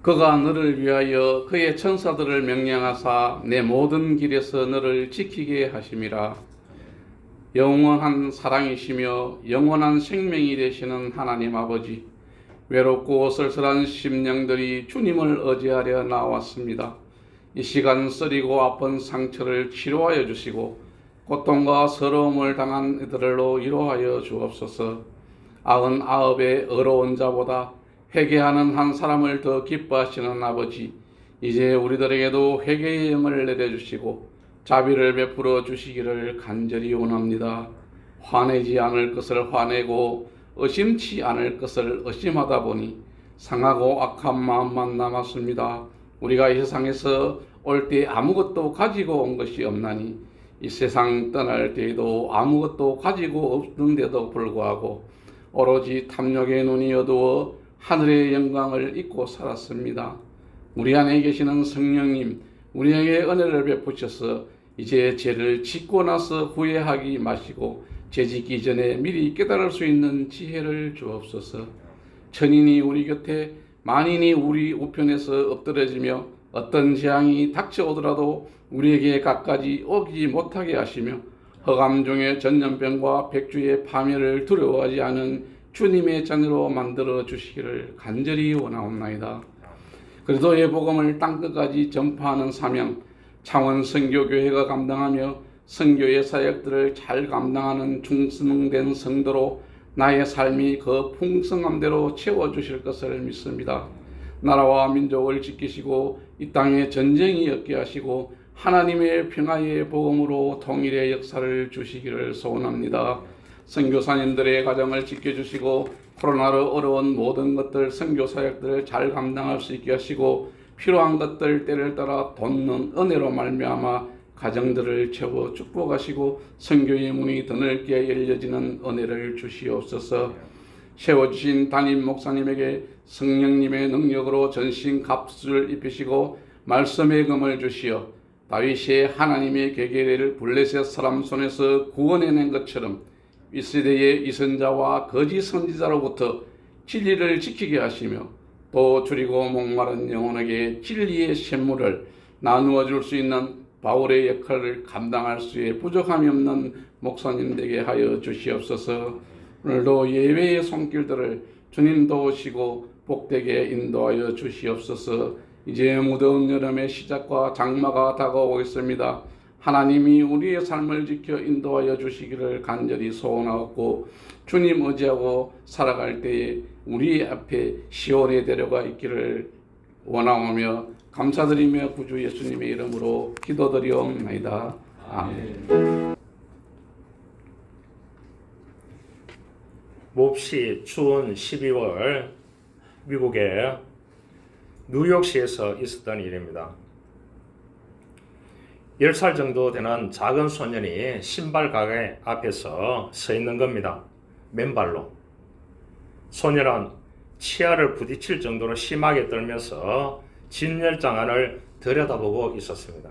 그가 너를 위하여 그의 천사들을 명령하사 내 모든 길에서 너를 지키게 하심이라. 영원한 사랑이시며 영원한 생명이 되시는 하나님 아버지, 외롭고 쓸쓸한 심령들이 주님을 의지하려 나왔습니다. 이 시간 쓰리고 아픈 상처를 치료하여 주시고 고통과 서러움을 당한 이들로 위로하여 주옵소서. 99의 어려운 자보다 회개하는 한 사람을 더 기뻐하시는 아버지, 이제 우리들에게도 회개의 영을 내려주시고 자비를 베풀어 주시기를 간절히 원합니다. 화내지 않을 것을 화내고 의심치 않을 것을 의심하다 보니 상하고 악한 마음만 남았습니다. 우리가 이 세상에서 올 때 아무것도 가지고 온 것이 없나니 이 세상 떠날 때에도 아무것도 가지고 없는데도 불구하고 오로지 탐욕의 눈이 어두워 하늘의 영광을 잊고 살았습니다. 우리 안에 계시는 성령님, 우리에게 은혜를 베푸셔서 이제 죄를 짓고 나서 후회하기 마시고 죄 짓기 전에 미리 깨달을 수 있는 지혜를 주옵소서. 천인이 우리 곁에 만인이 우리 우편에서 엎드려지며 어떤 재앙이 닥쳐오더라도 우리에게 가까이 오지 못하게 하시며 허감 중에 전염병과 백주의 파멸을 두려워하지 않은 주님의 자녀로 만들어 주시기를 간절히 원하옵나이다. 그리스도의 복음을 땅끝까지 전파하는 사명, 창원 선교교회가 감당하며 선교의 사역들을 잘 감당하는 충성된 성도로 나의 삶이 그 풍성함대로 채워주실 것을 믿습니다. 나라와 민족을 지키시고 이 땅에 전쟁이 없게 하시고 하나님의 평화의 복음으로 통일의 역사를 주시기를 소원합니다. 선교사님들의 가정을 지켜주시고 코로나로 어려운 모든 것들 선교사역들을 잘 감당할 수 있게 하시고 필요한 것들 때를 따라 돕는 은혜로 말미암아 가정들을 채워 축복하시고 선교의 문이 더 넓게 열려지는 은혜를 주시옵소서. 세워주신 담임 목사님에게 성령님의 능력으로 전신 갑주를 입히시고 말씀의 금을 주시어 다윗이 하나님의 계계를 블레셋 사람 손에서 구원해낸 것처럼 이 시대의 이선자와 거짓 선지자로부터 진리를 지키게 하시며 또 줄이고 목마른 영혼에게 진리의 샘물을 나누어 줄 수 있는 바울의 역할을 감당할 수에 부족함이 없는 목사님 되게 하여 주시옵소서. 오늘도 예배의 손길들을 주님 도우시고 복되게 인도하여 주시옵소서. 이제 무더운 여름의 시작과 장마가 다가오고 있습니다. 하나님이 우리의 삶을 지켜 인도하여 주시기를 간절히 소원하고 주님 의지하고 살아갈 때에 우리 앞에 시온에 데려가 있기를 원하오며 감사드리며 구주 예수님의 이름으로 기도드리옵나이다. 아멘. 몹시 추운 12월 미국의 뉴욕시에서 있었던 일입니다. 10살 정도 되는 작은 소년이 신발 가게 앞에서 서 있는 겁니다. 맨발로. 소년은 치아를 부딪힐 정도로 심하게 떨면서 진열장 안을 들여다보고 있었습니다.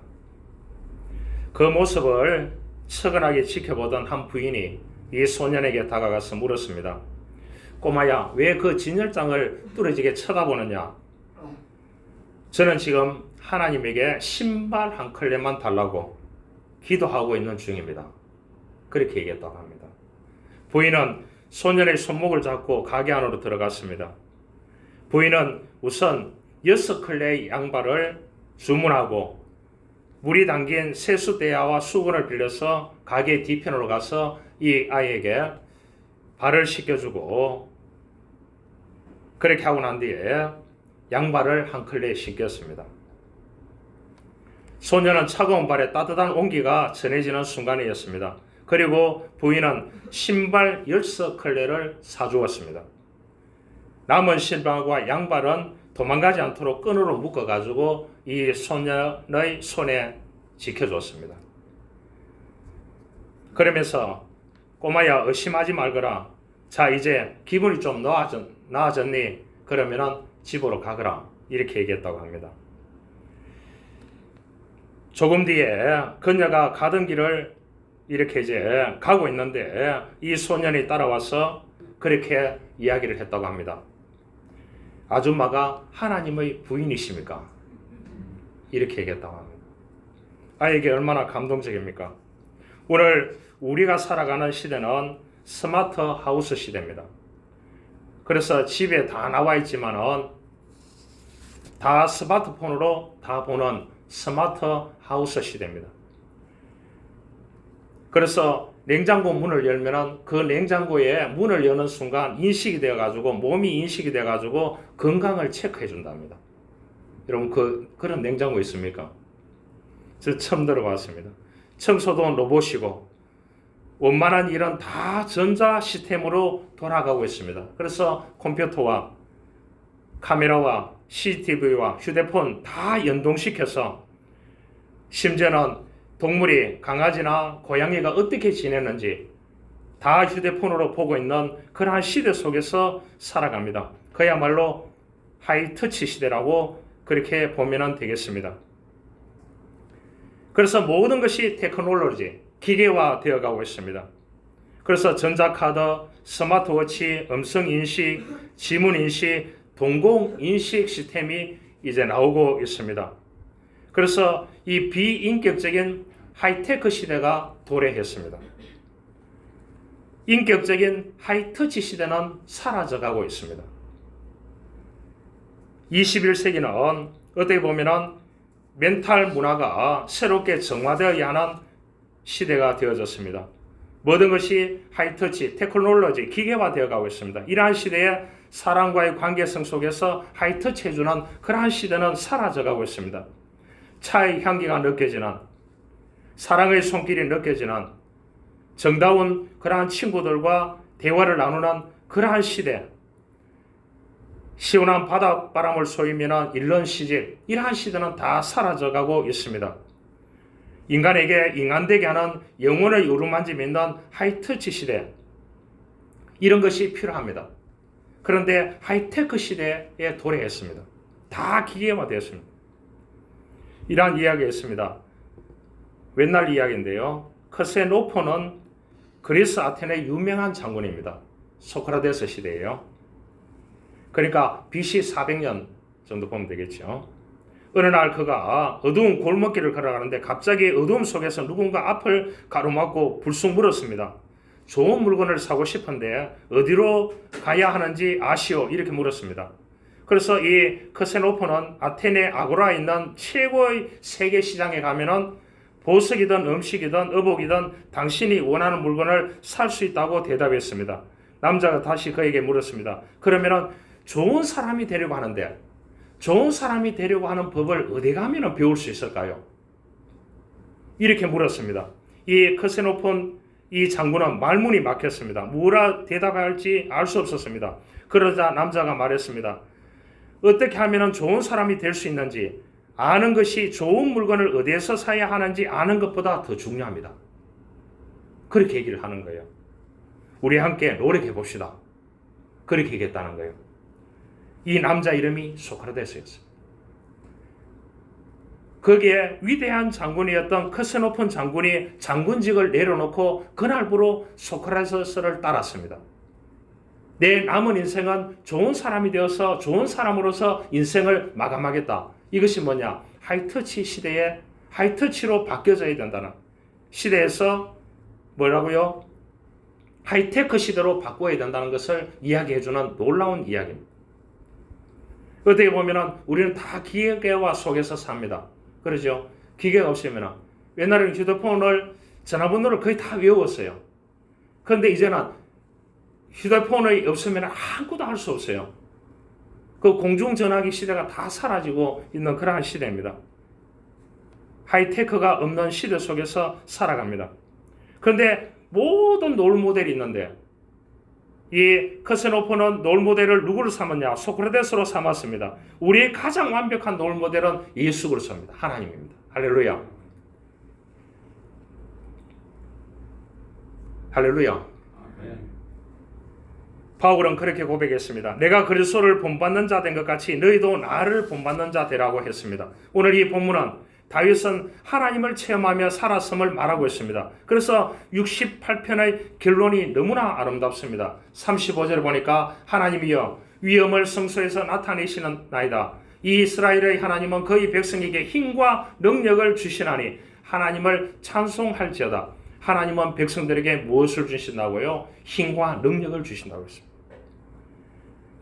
그 모습을 측은하게 지켜보던 한 부인이 이 소년에게 다가가서 물었습니다. 꼬마야, 왜 그 진열장을 뚫어지게 쳐다보느냐? 저는 지금 하나님에게 신발 한 컬레만 달라고 기도하고 있는 중입니다. 그렇게 얘기했다고 합니다. 부인은 소년의 손목을 잡고 가게 안으로 들어갔습니다. 부인은 우선 6컬레의 양발을 주문하고 물이 담긴 세수대야와 수건을 빌려서 가게 뒤편으로 가서 이 아이에게 발을 씻겨주고 그렇게 하고 난 뒤에 양발을 한 컬레 씻겼습니다. 소년은 차가운 발에 따뜻한 온기가 전해지는 순간이었습니다. 그리고 부인은 신발 6컬레를 사주었습니다. 남은 신발과 양발은 도망가지 않도록 끈으로 묶어가지고 이 소년의 손에 지켜줬습니다. 그러면서 꼬마야, 의심하지 말거라. 자, 이제 기분이 좀 나아졌니? 그러면은 집으로 가거라. 이렇게 얘기했다고 합니다. 조금 뒤에 그녀가 가던 길을 이렇게 이제 가고 있는데 이 소년이 따라와서 그렇게 이야기를 했다고 합니다. 아줌마가 하나님의 부인이십니까? 이렇게 얘기했다고 합니다. 이게 얼마나 감동적입니까? 오늘 우리가 살아가는 시대는 스마트 하우스 시대입니다. 그래서 집에 다 나와 있지만은 다 스마트폰으로 다 보는 스마트 하우스 시대입니다. 그래서 냉장고 문을 열면은 그 냉장고에 문을 여는 순간 인식이 되어가지고 몸이 인식이 돼가지고 건강을 체크해 준답니다. 여러분 그런 냉장고 있습니까? 저 처음 들어봤습니다. 청소도 로봇이고 원만한 일은 다 전자 시스템으로 돌아가고 있습니다. 그래서 컴퓨터와 카메라와 CCTV와 휴대폰 다 연동시켜서 심지어는 동물이 강아지나 고양이가 어떻게 지내는지 다 휴대폰으로 보고 있는 그러한 시대 속에서 살아갑니다. 그야말로 하이터치 시대라고 그렇게 보면 되겠습니다. 그래서 모든 것이 테크놀로지, 기계화 되어 가고 있습니다. 그래서 전자카드, 스마트워치, 음성인식, 지문인식, 동공인식 시스템이 이제 나오고 있습니다. 그래서 이 비인격적인 하이테크 시대가 도래했습니다. 인격적인 하이터치 시대는 사라져가고 있습니다. 21세기는 어떻게 보면 멘탈 문화가 새롭게 정화되어야 하는 시대가 되어졌습니다. 모든 것이 하이터치, 테크놀로지, 기계화 되어가고 있습니다. 이러한 시대에 사람과의 관계성 속에서 하이터치 해주는 그러한 시대는 사라져가고 있습니다. 차의 향기가 느껴지는, 사랑의 손길이 느껴지는 정다운 그러한 친구들과 대화를 나누는 그러한 시대, 시원한 바닷바람을 쏘이면 잃는 시집, 이러한 시대는 다 사라져가고 있습니다. 인간에게 인간되게 하는 영혼의 어루만짐이 있는 하이터치 시대, 이런 것이 필요합니다. 그런데 하이테크 시대에 도래했습니다. 다 기계화되었습니다. 이러한 이야기가 있습니다. 옛날 이야기인데요. 크세노포는 그리스 아테네의 유명한 장군입니다. 소크라테스 시대예요. 그러니까 BC 400년 정도 보면 되겠죠. 어느 날 그가 어두운 골목길을 걸어가는데 갑자기 어두움 속에서 누군가 앞을 가로막고 불쑥 물었습니다. 좋은 물건을 사고 싶은데 어디로 가야 하는지 아시오? 이렇게 물었습니다. 그래서 이 크세노포는 아테네 아고라에 있는 최고의 세계 시장에 가면은 보석이든 음식이든 의복이든 당신이 원하는 물건을 살 수 있다고 대답했습니다. 남자가 다시 그에게 물었습니다. 그러면은 좋은 사람이 되려고 하는데 좋은 사람이 되려고 하는 법을 어디 가면 배울 수 있을까요? 이렇게 물었습니다. 이 크세노폰 이 장군은 말문이 막혔습니다. 뭐라 대답해야 할지 알 수 없었습니다. 그러자 남자가 말했습니다. 어떻게 하면 좋은 사람이 될 수 있는지 아는 것이 좋은 물건을 어디에서 사야 하는지 아는 것보다 더 중요합니다. 그렇게 얘기를 하는 거예요. 우리 함께 노력해 봅시다. 그렇게 얘기했다는 거예요. 이 남자 이름이 소크라테스였어요. 거기에 위대한 장군이었던 크세노폰 장군이 장군직을 내려놓고 그날부로 소크라테스를 따랐습니다. 내 남은 인생은 좋은 사람이 되어서 좋은 사람으로서 인생을 마감하겠다. 이것이 뭐냐? 하이터치 시대에 하이터치로 바뀌어져야 된다는 시대에서 뭐라고요? 하이테크 시대로 바꿔야 된다는 것을 이야기해주는 놀라운 이야기입니다. 어떻게 보면 우리는 다 기계화 속에서 삽니다. 그러죠? 기계가 없으면 옛날에는 휴대폰을 전화번호를 거의 다 외웠어요. 그런데 이제는 휴대폰이 없으면 아무것도 할 수 없어요. 그 공중전화기 시대가 다 사라지고 있는 그러한 시대입니다. 하이테크가 없는 시대 속에서 살아갑니다. 그런데 모든 롤모델이 있는데 이 크세노포는 롤모델을 누구를 삼았냐? 소크라테스로 삼았습니다. 우리의 가장 완벽한 롤모델은 예수 그리스도입니다. 하나님입니다. 할렐루야. 할렐루야. 바울은 그렇게 고백했습니다. 내가 그리스도를 본받는 자 된 것 같이 너희도 나를 본받는 자 되라고 했습니다. 오늘 이 본문은 다윗은 하나님을 체험하며 살았음을 말하고 있습니다. 그래서 68편의 결론이 너무나 아름답습니다. 35절 보니까 하나님이여 위엄을 성소에서 나타내시는 나이다. 이 이스라엘의 하나님은 그의 백성에게 힘과 능력을 주시나니 하나님을 찬송할지어다. 하나님은 백성들에게 무엇을 주신다고요? 힘과 능력을 주신다고 했습니다.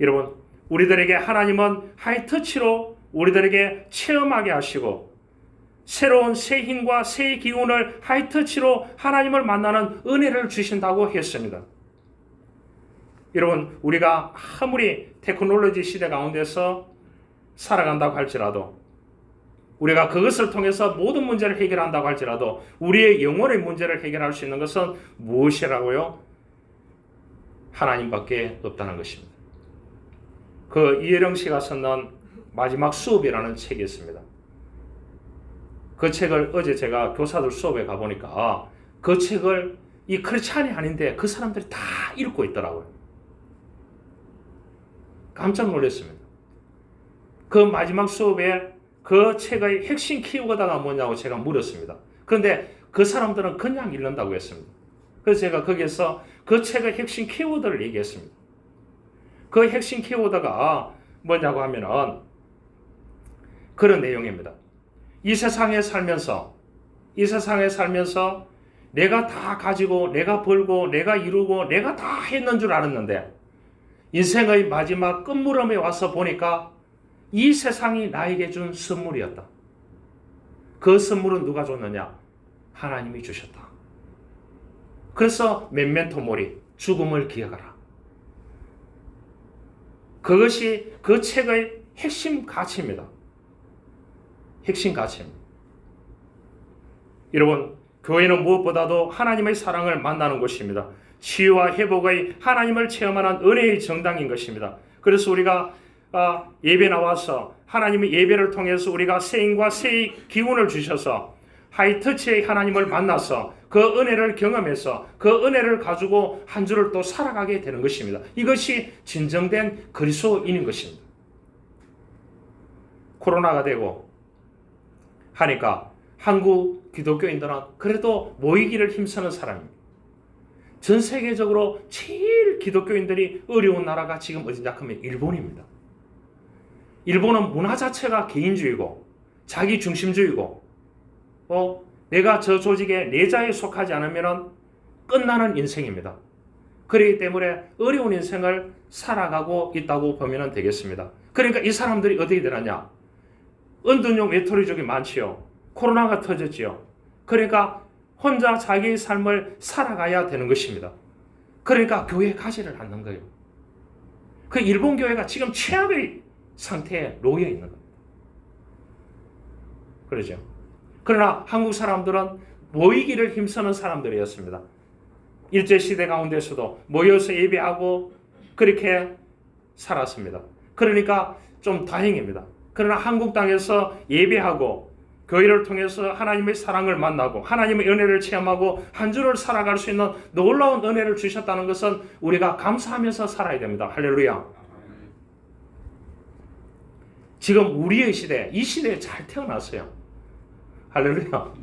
여러분, 우리들에게 하나님은 하이터치로 우리들에게 체험하게 하시고 새로운 새 힘과 새 기운을 하이터치로 하나님을 만나는 은혜를 주신다고 했습니다. 여러분, 우리가 아무리 테크놀로지 시대 가운데서 살아간다고 할지라도 우리가 그것을 통해서 모든 문제를 해결한다고 할지라도 우리의 영혼의 문제를 해결할 수 있는 것은 무엇이라고요? 하나님밖에 없다는 것입니다. 그 이혜령 씨가 썼는 마지막 수업이라는 책이 있습니다. 그 책을 어제 제가 교사들 수업에 가보니까 그 책을 이 크리스찬이 아닌데 그 사람들이 다 읽고 있더라고요. 깜짝 놀랐습니다. 그 마지막 수업에 그 책의 핵심 키워드가 뭐냐고 제가 물었습니다. 그런데 그 사람들은 그냥 읽는다고 했습니다. 그래서 제가 거기에서 그 책의 핵심 키워드를 얘기했습니다. 그 핵심 키워드가 뭐냐고 하면은 그런 내용입니다. 이 세상에 살면서 내가 다 가지고 내가 벌고 내가 이루고 내가 다 했는 줄 알았는데 인생의 마지막 끝물음에 와서 보니까 이 세상이 나에게 준 선물이었다. 그 선물은 누가 줬느냐? 하나님이 주셨다. 그래서 멘멘토 모리, 죽음을 기억하라. 그것이 그 책의 핵심 가치입니다. 핵심 가치입니다. 여러분, 교회는 무엇보다도 하나님의 사랑을 만나는 곳입니다. 치유와 회복의 하나님을 체험하는 은혜의 정당인 것입니다. 그래서 우리가 예배 나와서 하나님의 예배를 통해서 우리가 새 힘과 새 기운을 주셔서 하이터치의 하나님을 만나서 그 은혜를 경험해서 그 은혜를 가지고 한 주를 또 살아가게 되는 것입니다. 이것이 진정된 그리스도인인 것입니다. 코로나가 되고 하니까 한국 기독교인들은 그래도 모이기를 힘쓰는 사람입니다. 전 세계적으로 제일 기독교인들이 어려운 나라가 지금 어디냐 하면 일본입니다. 일본은 문화 자체가 개인주의고 자기 중심주의고 내가 저 조직의 내자에 속하지 않으면 끝나는 인생입니다. 그렇기 때문에 어려운 인생을 살아가고 있다고 보면 되겠습니다. 그러니까 이 사람들이 어떻게 되느냐? 은둔형 외톨이족이 많지요. 코로나가 터졌지요. 그러니까 혼자 자기의 삶을 살아가야 되는 것입니다. 그러니까 교회에 가지를 않는 거예요. 그 일본 교회가 지금 최악의 상태에 놓여 있는 겁니다. 그러죠. 그러나 한국 사람들은 모이기를 힘쓰는 사람들이었습니다. 일제시대 가운데서도 모여서 예배하고 그렇게 살았습니다. 그러니까 좀 다행입니다. 그러나 한국 땅에서 예배하고 교회를 통해서 하나님의 사랑을 만나고 하나님의 은혜를 체험하고 한 주를 살아갈 수 있는 놀라운 은혜를 주셨다는 것은 우리가 감사하면서 살아야 됩니다. 할렐루야. 지금 우리의 시대, 이 시대에 잘 태어났어요. 할렐루야.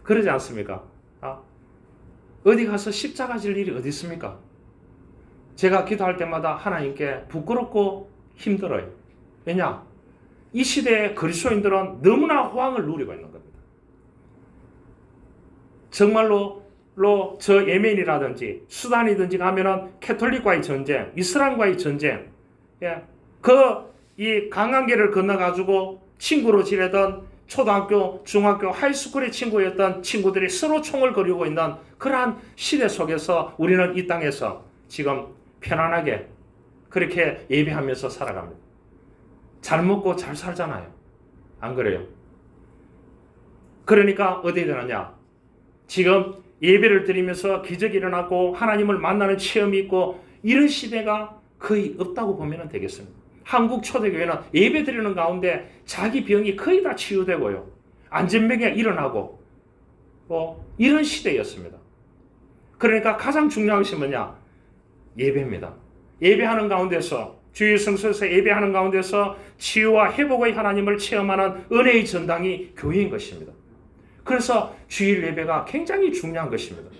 그러지 않습니까? 어디 가서 십자가 질 일이 어디 있습니까? 제가 기도할 때마다 하나님께 부끄럽고 힘들어요. 왜냐? 이 시대의 그리스도인들은 너무나 호황을 누리고 있는 겁니다. 정말로 저 예멘이라든지 수단이든지 가면은 캐톨릭과의 전쟁, 이슬람과의 전쟁, 이 강한계를 건너가지고 친구로 지내던 초등학교, 중학교, 하이스쿨의 친구였던 친구들이 서로 총을 거리고 있는 그러한 시대 속에서 우리는 이 땅에서 지금 편안하게 그렇게 예배하면서 살아갑니다. 잘 먹고 잘 살잖아요. 안 그래요? 그러니까 어디에 되느냐? 지금 예배를 드리면서 기적이 일어나고 하나님을 만나는 체험이 있고 이런 시대가 거의 없다고 보면 되겠습니다. 한국 초대교회는 예배 드리는 가운데 자기 병이 거의 다 치유되고요. 안전병이 일어나고 이런 시대였습니다. 그러니까 가장 중요한 것이 뭐냐? 예배입니다. 예배하는 가운데서 주일 성소에서 예배하는 가운데서 치유와 회복의 하나님을 체험하는 은혜의 전당이 교회인 것입니다. 그래서 주일 예배가 굉장히 중요한 것입니다.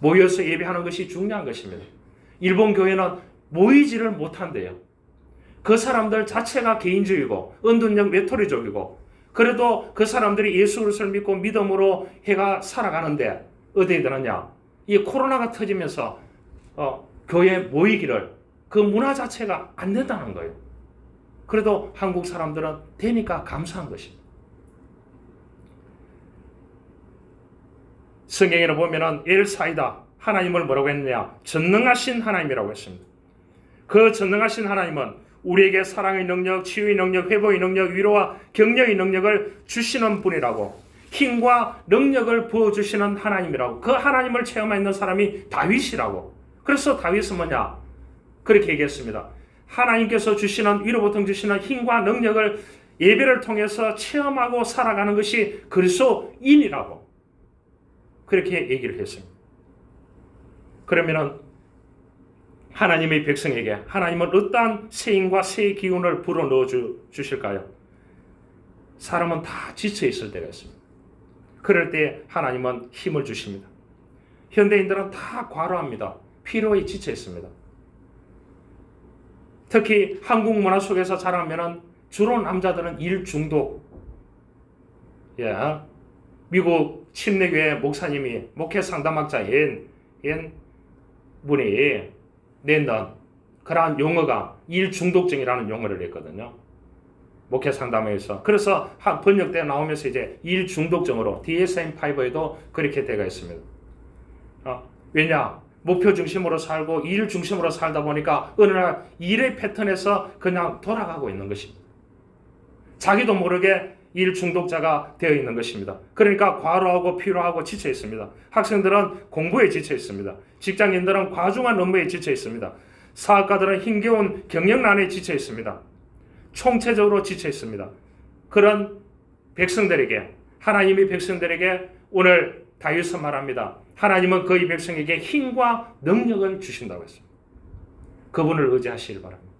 모여서 예배하는 것이 중요한 것입니다. 일본 교회는 모이지를 못한대요. 그 사람들 자체가 개인주의고 은둔형 외톨이족이고, 그래도 그 사람들이 예수 그리스도를 믿고 믿음으로 해가 살아가는데 어디에 드느냐? 이 코로나가 터지면서 교회 모이기를, 그 문화 자체가 안 된다는 거예요. 그래도 한국 사람들은 되니까 감사한 것입니다. 성경에는 보면은 엘사이다, 하나님을 뭐라고 했느냐? 전능하신 하나님이라고 했습니다. 그 전능하신 하나님은 우리에게 사랑의 능력, 치유의 능력, 회복의 능력, 위로와 격려의 능력을 주시는 분이라고, 힘과 능력을 부어주시는 하나님이라고, 그 하나님을 체험하는 사람이 다윗이라고. 그래서 다윗은 뭐냐? 그렇게 얘기했습니다. 하나님께서 주시는, 위로부터 주시는 힘과 능력을 예배를 통해서 체험하고 살아가는 것이 그리스도인이라고 그렇게 얘기를 했습니다. 그러면은 하나님의 백성에게 하나님은 어떠한 새 힘과 새 기운을 불어넣어 주실까요? 사람은 다 지쳐 있을 때가 있습니다. 그럴 때 하나님은 힘을 주십니다. 현대인들은 다 과로합니다. 피로에 지쳐 있습니다. 특히 한국 문화 속에서 자라면은 주로 남자들은 일 중독. 미국 침례교회 목사님이, 목회 상담학자인 분이 낸던 그러한 용어가 일 중독증이라는 용어를 냈거든요. 목회 상담회에서. 그래서 번역대 나오면서 이제 일 중독증으로 DSM-5에도 그렇게 되어 있습니다. 왜냐? 목표 중심으로 살고 일 중심으로 살다 보니까 어느 날 일의 패턴에서 그냥 돌아가고 있는 것입니다. 자기도 모르게 일 중독자가 되어 있는 것입니다. 그러니까 과로하고 피로하고 지쳐 있습니다. 학생들은 공부에 지쳐 있습니다. 직장인들은 과중한 업무에 지쳐 있습니다. 사업가들은 힘겨운 경영난에 지쳐 있습니다. 총체적으로 지쳐 있습니다. 그런 백성들에게, 하나님의 백성들에게 오늘 다윗은 말합니다. 하나님은 그의 백성에게 힘과 능력을 주신다고 했습니다. 그분을 의지하시길 바랍니다.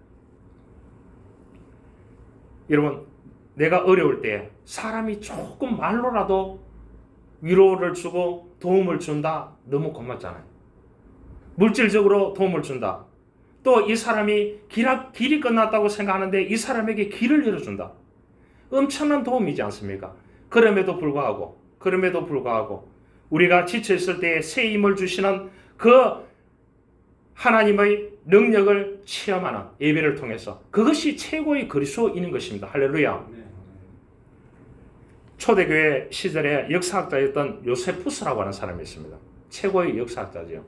여러분, 내가 어려울 때 사람이 조금 말로라도 위로를 주고 도움을 준다, 너무 고맙잖아요. 물질적으로 도움을 준다. 또 이 사람이 길이 끝났다고 생각하는데 이 사람에게 길을 열어준다. 엄청난 도움이지 않습니까? 그럼에도 불구하고 우리가 지쳐있을 때에 새 힘을 주시는 그 하나님의 능력을 체험하는 예배를 통해서, 그것이 최고의 그리스도인인 것입니다. 할렐루야. 초대교회 시절에 역사학자였던 요세푸스라고 하는 사람이 있습니다. 최고의 역사학자죠.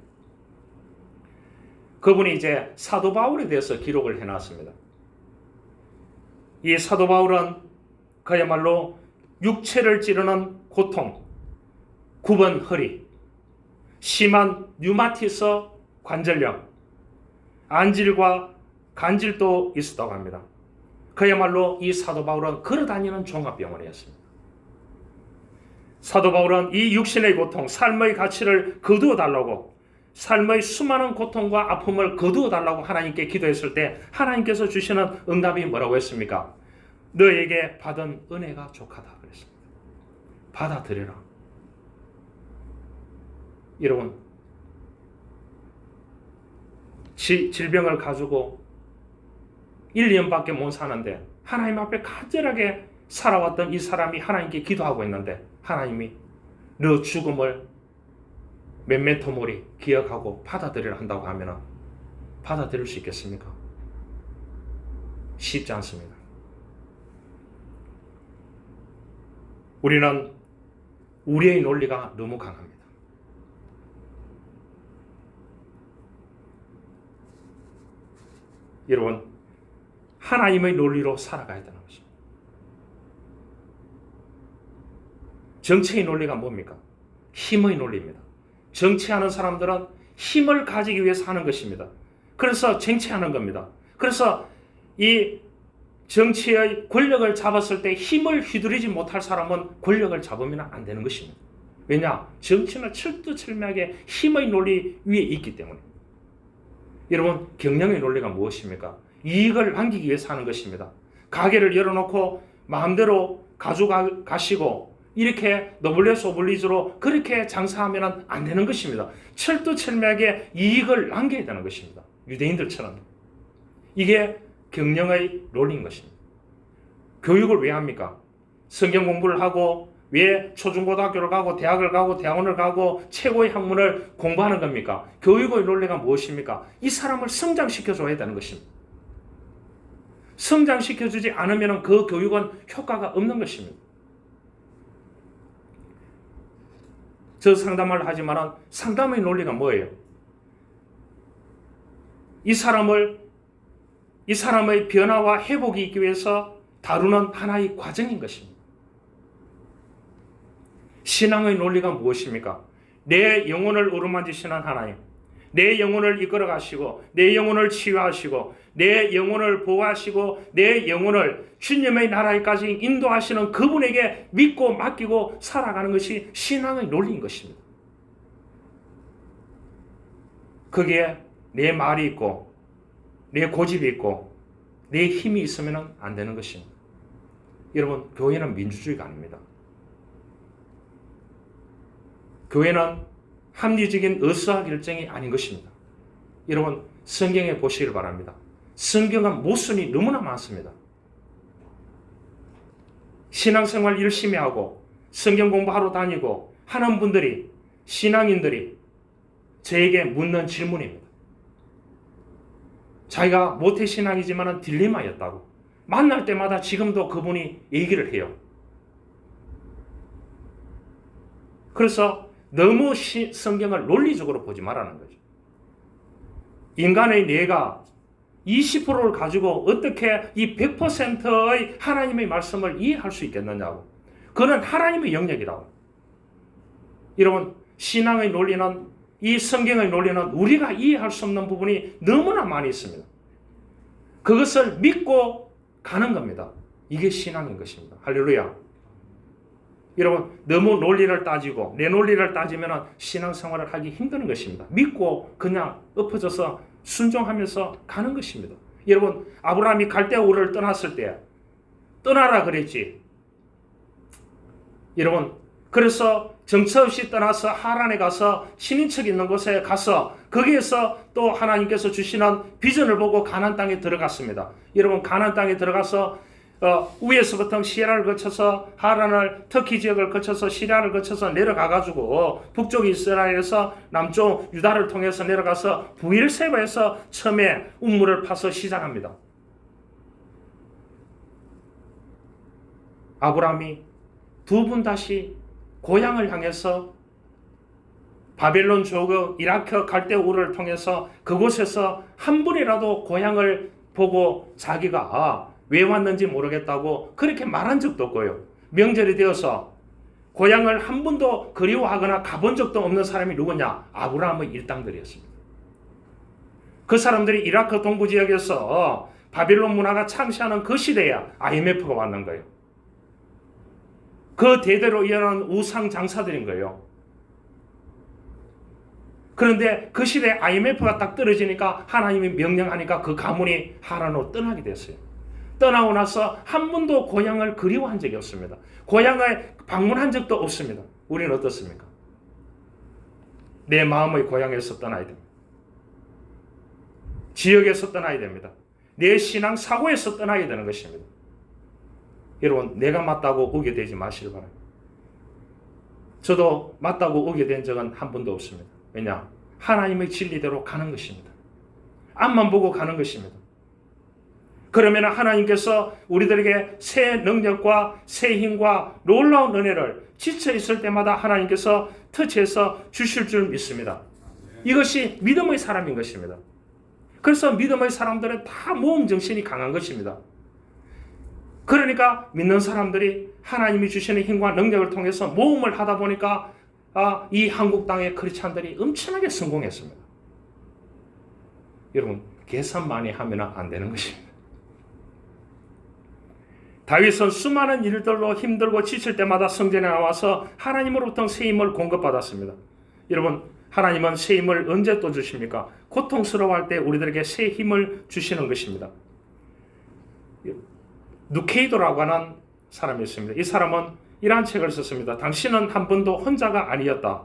그분이 이제 사도 바울에 대해서 기록을 해놨습니다. 이 사도 바울은 그야말로 육체를 찌르는 고통, 굽은 허리, 심한 류마티스 관절염, 안질과 간질도 있었다고 합니다. 그야말로 이 사도 바울은 걸어다니는 종합병원이었습니다. 사도 바울은 이 육신의 고통, 삶의 가치를 거두어 달라고, 삶의 수많은 고통과 아픔을 거두어 달라고 하나님께 기도했을 때 하나님께서 주시는 응답이 뭐라고 했습니까? 너에게 받은 은혜가 족하다 그랬습니다. 받아들여라. 여러분, 질병을 가지고 1, 2년밖에 못 사는데 하나님 앞에 간절하게 살아왔던 이 사람이 하나님께 기도하고 있는데 하나님이 너 죽음을 멘멘토 모리 기억하고 받아들여야 한다고 하면 받아들일 수 있겠습니까? 쉽지 않습니다. 우리는 우리의 논리가 너무 강합니다. 여러분, 하나님의 논리로 살아가야 되는 것입니다. 정치의 논리가 뭡니까? 힘의 논리입니다. 정치하는 사람들은 힘을 가지기 위해서 하는 것입니다. 그래서 쟁취하는 겁니다. 그래서 이 정치의 권력을 잡았을 때 힘을 휘두르지 못할 사람은 권력을 잡으면 안 되는 것입니다. 왜냐? 정치는 철두철미하게 힘의 논리 위에 있기 때문에. 여러분, 경영의 논리가 무엇입니까? 이익을 남기기 위해서 하는 것입니다. 가게를 열어놓고 마음대로 가져가시고 이렇게 너블레스 오블리주로 그렇게 장사하면 안 되는 것입니다. 철두철미하게 이익을 남겨야 되는 것입니다. 유대인들처럼. 이게 경영의 롤인 것입니다. 교육을 왜 합니까? 성경 공부를 하고 왜 초중고등학교를 가고 대학을 가고 대학원을 가고 최고의 학문을 공부하는 겁니까? 교육의 논리가 무엇입니까? 이 사람을 성장시켜줘야 되는 것입니다. 성장시켜주지 않으면 그 교육은 효과가 없는 것입니다. 저 상담을 하지만 상담의 논리가 뭐예요? 이 사람의 변화와 회복이 있기 위해서 다루는 하나의 과정인 것입니다. 신앙의 논리가 무엇입니까? 내 영혼을 어루만지시는 하나님, 내 영혼을 이끌어 가시고 내 영혼을 치유하시고 내 영혼을 보호하시고 내 영혼을 주님의 나라에까지 인도하시는 그분에게 믿고 맡기고 살아가는 것이 신앙의 논리인 것입니다. 거기에 내 말이 있고 내 고집이 있고 내 힘이 있으면 안 되는 것입니다. 여러분, 교회는 민주주의가 아닙니다. 교회는 합리적인 의사 결정이 아닌 것입니다. 여러분, 성경에 보시길 바랍니다. 성경은 모순이 너무나 많습니다. 신앙생활 열심히 하고 성경 공부하러 다니고 하는 분들이, 신앙인들이 저에게 묻는 질문입니다. 자기가 모태신앙이지만 딜레마였다고. 만날 때마다 지금도 그분이 얘기를 해요. 그래서 너무 성경을 논리적으로 보지 말라는 거죠. 인간의 뇌가 20%를 가지고 어떻게 이 100%의 하나님의 말씀을 이해할 수 있겠느냐고. 그건 하나님의 영역이라고. 여러분, 신앙의 논리는, 이 성경의 논리는 우리가 이해할 수 없는 부분이 너무나 많이 있습니다. 그것을 믿고 가는 겁니다. 이게 신앙인 것입니다. 할렐루야. 여러분, 너무 논리를 따지고 내 논리를 따지면 신앙생활을 하기 힘든 것입니다. 믿고 그냥 엎어져서 순종하면서 가는 것입니다. 여러분, 아브라함이 갈대아 우르를 떠났을 때 떠나라 그랬지. 여러분, 그래서 정처 없이 떠나서 하란에 가서 신인척 있는 곳에 가서 거기에서 또 하나님께서 주시는 비전을 보고 가나안 땅에 들어갔습니다. 여러분, 가나안 땅에 들어가서 위에서부터 시리아를 거쳐서 하란을, 터키 지역을 거쳐서 시리아를 거쳐서 내려가가지고 북쪽 이스라엘에서 남쪽 유다를 통해서 내려가서 부엘세바에서 처음에 우물을 파서 시작합니다. 아브라함이 두 번 다시 고향을 향해서 바벨론 조국 이라크 갈대아 우르를 통해서 그곳에서 한 분이라도 고향을 보고 자기가 왜 왔는지 모르겠다고 그렇게 말한 적도 없고요. 명절이 되어서 고향을 한 번도 그리워하거나 가본 적도 없는 사람이 누구냐? 아브라함의 일당들이었습니다. 그 사람들이 이라크 동부 지역에서 바빌론 문화가 창시하는 그 시대에 IMF가 왔는 거예요. 그 대대로 이어나온 우상 장사들인 거예요. 그런데 그 시대에 IMF가 딱 떨어지니까 하나님이 명령하니까 그 가문이 하란으로 떠나게 됐어요. 떠나고 나서 한 번도 고향을 그리워한 적이 없습니다. 고향을 방문한 적도 없습니다. 우리는 어떻습니까? 내 마음의 고향에서 떠나야 됩니다. 지역에서 떠나야 됩니다. 내 신앙 사고에서 떠나야 되는 것입니다. 여러분, 내가 맞다고 오게 되지 마시길 바랍니다. 저도 맞다고 오게 된 적은 한 번도 없습니다. 왜냐? 하나님의 진리대로 가는 것입니다. 앞만 보고 가는 것입니다. 그러면 하나님께서 우리들에게 새 능력과 새 힘과 놀라운 은혜를 지쳐 있을 때마다 하나님께서 터치해서 주실 줄 믿습니다. 이것이 믿음의 사람인 것입니다. 그래서 믿음의 사람들은 다 모험 정신이 강한 것입니다. 그러니까 믿는 사람들이 하나님이 주시는 힘과 능력을 통해서 모험을 하다 보니까 이 한국 땅의 크리스찬들이 엄청나게 성공했습니다. 여러분, 계산 많이 하면 안 되는 것입니다. 다윗은 수많은 일들로 힘들고 지칠 때마다 성전에 나와서 하나님으로부터 새 힘을 공급받았습니다. 여러분, 하나님은 새 힘을 언제 또 주십니까? 고통스러워할 때 우리들에게 새 힘을 주시는 것입니다. 누케이도라고 하는 사람이었습니다. 이 사람은 이러한 책을 썼습니다. 당신은 한 번도 혼자가 아니었다.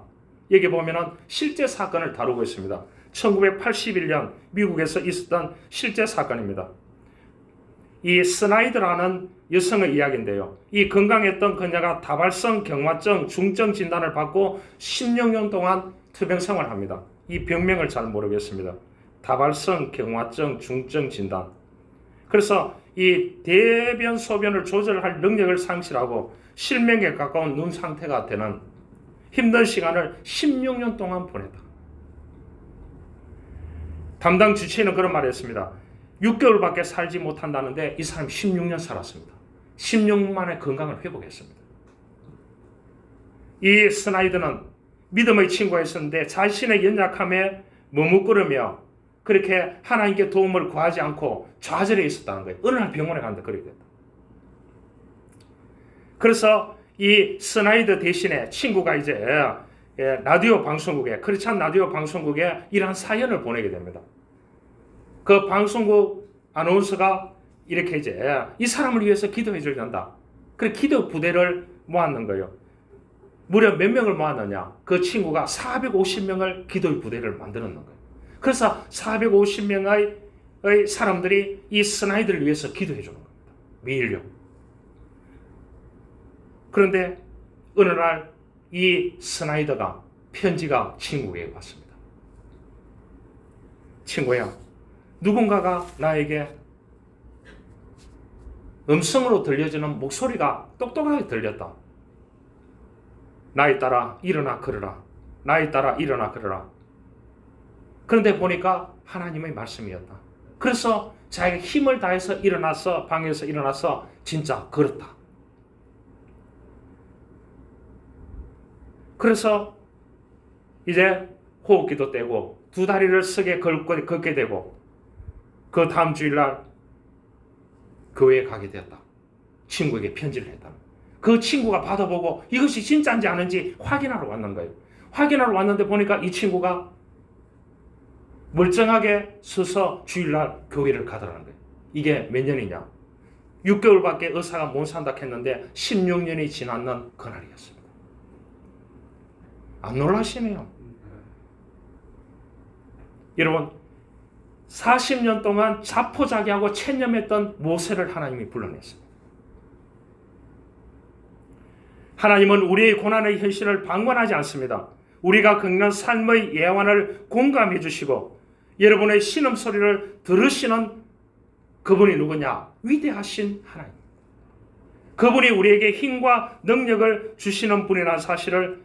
여기 보면은 실제 사건을 다루고 있습니다. 1981년 미국에서 있었던 실제 사건입니다. 이 스나이더라는 여성의 이야기인데요. 이 건강했던 그녀가 다발성 경화증 중증 진단을 받고 16년 동안 투병 생활을 합니다. 이 병명을 잘 모르겠습니다. 다발성 경화증 중증 진단. 그래서 이 대변 소변을 조절할 능력을 상실하고 실명에 가까운 눈 상태가 되는 힘든 시간을 16년 동안 보냈다. 담당 주치의는 그런 말을 했습니다. 6개월밖에 살지 못한다는데 이 사람이 16년 살았습니다. 16년 만에 건강을 회복했습니다. 이 스나이더는 믿음의 친구가 있었는데 자신의 연약함에 머뭇거리며 그렇게 하나님께 도움을 구하지 않고 좌절해 있었다는 거예요. 어느 날 병원에 갔는데 그렇게 됐다. 그래서 이 스나이더 대신에 친구가 이제 라디오 방송국에, 크리스찬 라디오 방송국에 이러한 사연을 보내게 됩니다. 그 방송국 아나운서가 이렇게 이제 이 사람을 위해서 기도해 줘야 한다. 그래 기도 부대를 모았는 거예요. 무려 몇 명을 모았느냐? 그 친구가 450명을 기도의 부대를 만들어 놓은 거예요. 그래서 450명의 사람들이 이 스나이더를 위해서 기도해 주는 겁니다. 매일요. 그런데 어느 날 이 스나이더가 편지가 친구에게 왔습니다. 친구야, 누군가가 나에게 음성으로 들려지는 목소리가 똑똑하게 들렸다. 나에 따라 일어나 걸어라. 나에 따라 일어나 걸어라. 그런데 보니까 하나님의 말씀이었다. 그래서 자기가 힘을 다해서 일어나서 방에서 일어나서 진짜 걸었다. 그래서 이제 호흡기도 떼고 두 다리를 쓰게 걷게 되고 그 다음 주일날 교회에 가게 되었다. 친구에게 편지를 했다. 그 친구가 받아보고 이것이 진짜인지 아닌지 확인하러 왔는 거예요. 확인하러 왔는데 보니까 이 친구가 멀쩡하게 서서 주일날 교회를 가더라는 거예요. 이게 몇 년이냐? 6개월밖에 의사가 못 산다 했는데 16년이 지났는 그날이었습니다. 안 놀라시네요. 여러분 40년 동안 자포자기하고 체념했던 모세를 하나님이 불러냈습니다. 하나님은 우리의 고난의 현실을 방관하지 않습니다. 우리가 겪는 삶의 예환을 공감해 주시고 여러분의 신음소리를 들으시는 그분이 누구냐? 위대하신 하나님. 그분이 우리에게 힘과 능력을 주시는 분이라는 사실을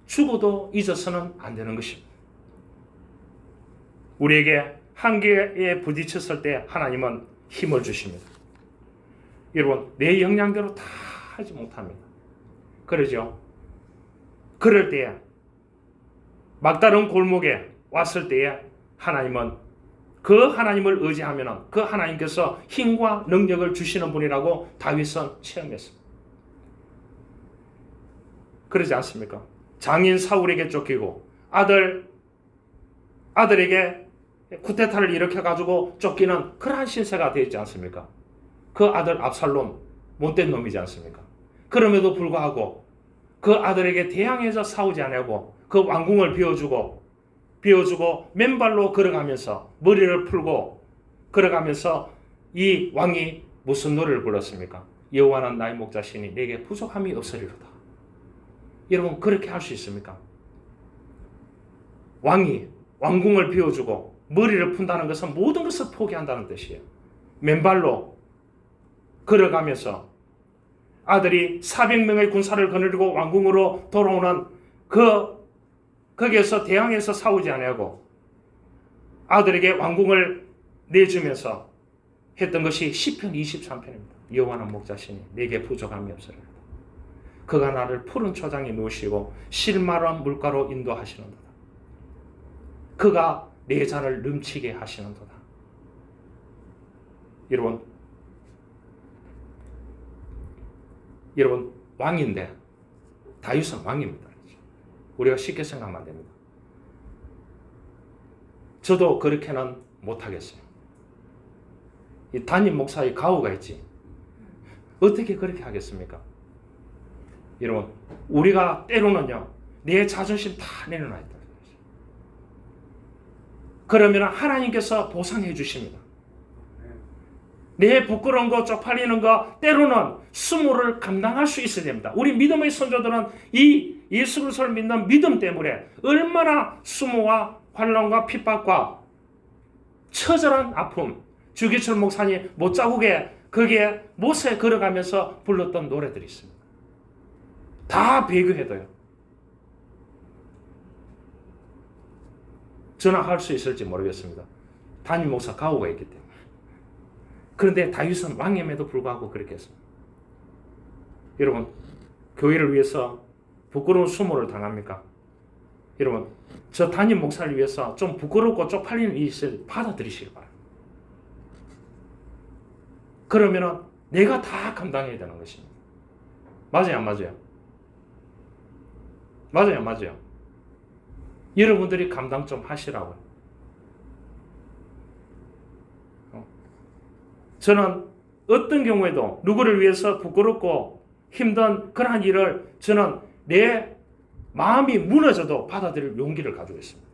죽어도 잊어서는 안 되는 것입니다. 우리에게 한계에 부딪혔을 때 하나님은 힘을 주십니다. 여러분, 내 역량대로 다 하지 못합니다. 그러죠? 그럴 때에 막다른 골목에 왔을 때에 하나님은 그 하나님을 의지하면 그 하나님께서 힘과 능력을 주시는 분이라고 다윗은 체험했습니다. 그러지 않습니까? 장인 사울에게 쫓기고 아들에게 쿠데타를 일으켜가지고 쫓기는 그러한 신세가 되어 있지 않습니까? 그 아들 압살롬 못된 놈이지 않습니까? 그럼에도 불구하고 그 아들에게 대항해서 싸우지 않고 그 왕궁을 비워주고 맨발로 걸어가면서 머리를 풀고 걸어가면서 이 왕이 무슨 노래를 불렀습니까? 여호와는 나의 목자시니 내게 부족함이 없으리로다. 여러분 그렇게 할 수 있습니까? 왕이 왕궁을 비워주고 머리를 푼다는 것은 모든 것을 포기한다는 뜻이에요. 맨발로 걸어가면서 아들이 400명의 군사를 거느리고 왕궁으로 돌아오는 거기에서 대항해서 싸우지 아니하고 아들에게 왕궁을 내주면서 했던 것이 시편 23편입니다. 여호와는 목자시니 내게 부족함이 없으리로다. 그가 나를 푸른 초장에 누우시고 실마른 물가로 인도하시는도다. 그가 내 잔을 넘치게 하시는도다. 여러분 왕인데 다윗은 왕입니다. 우리가 쉽게 생각하면 안 됩니다. 저도 그렇게는 못하겠어요. 이 담임 목사의 가오가 있지. 어떻게 그렇게 하겠습니까? 여러분, 우리가 때로는요, 내 자존심 다 내려놔야 된다. 그러면 하나님께서 보상해 주십니다. 내 부끄러운 거, 쪽팔리는 거, 때로는 수모를 감당할 수 있어야 됩니다. 우리 믿음의 선조들은 이 예수 그리스도를 믿는 믿음 때문에 얼마나 수모와 환난과 핍박과 처절한 아픔, 주기철 목사님 못자국에 거기에 못에 걸어가면서 불렀던 노래들이 있습니다. 다 비교해도요. 전화할 수 있을지 모르겠습니다. 담임 목사 가오가 있기 때문에. 그런데 다윗은 왕임에도 불구하고 그렇게 했습니다. 여러분, 교회를 위해서 부끄러운 수모를 당합니까? 여러분, 저 담임 목사를 위해서 좀 부끄럽고 쪽팔리는 일이 있어도 받아들이시기 바랍니다. 그러면은 내가 다 감당해야 되는 것입니다. 맞아요, 안 맞아요? 맞아요, 안 맞아요? 여러분들이 감당 좀 하시라고요. 저는 어떤 경우에도 누구를 위해서 부끄럽고 힘든 그러한 일을 저는 내 마음이 무너져도 받아들일 용기를 가지고 있습니다.